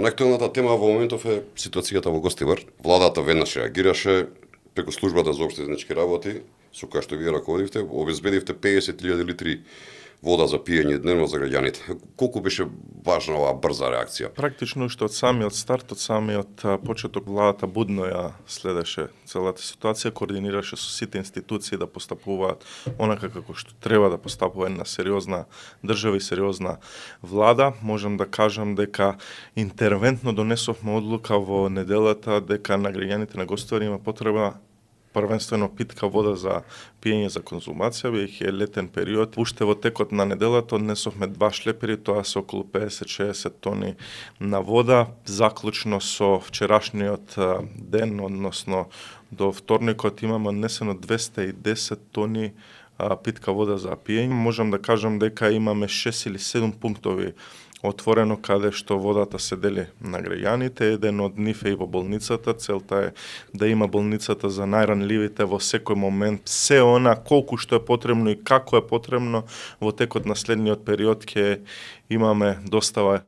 Најактуелната тема во моментов е ситуацијата во Гостивар. Владата веднаш реагираше преку службата за општи заеднички работи, со која што вие раководивте, обезбедивте 50.000 литри вода за пиење дневно за граѓаните. Колку беше важна оваа брза реакција? Практично уште од самиот старт, од самиот почеток, владата будно ја следеше целата ситуација, координираше со сите институции да постапуваат онака како што треба да постапува една сериозна држава и сериозна влада. Можам да кажам дека интервентно донесовме одлука во неделата дека на граѓаните на Гостивар има потреба првенствено питка вода за пиење за конзумација, бидејќи е летен период. Уште во текот на неделата однесовме 2 шлепери, тоа се околу 50-60 тони на вода. Заклучно со вчерашниот ден, односно до вторникот, имаме однесено 210 тони питка вода за пиење. Можам да кажам дека имаме 6 или 7 пунктови отворено каде што водата се дели на граѓаните. Еден од нив е и во болницата. Целта е да има болницата за најранливите во секој момент се она колку што е потребно и како е потребно во текот на следниот период ќе имаме достава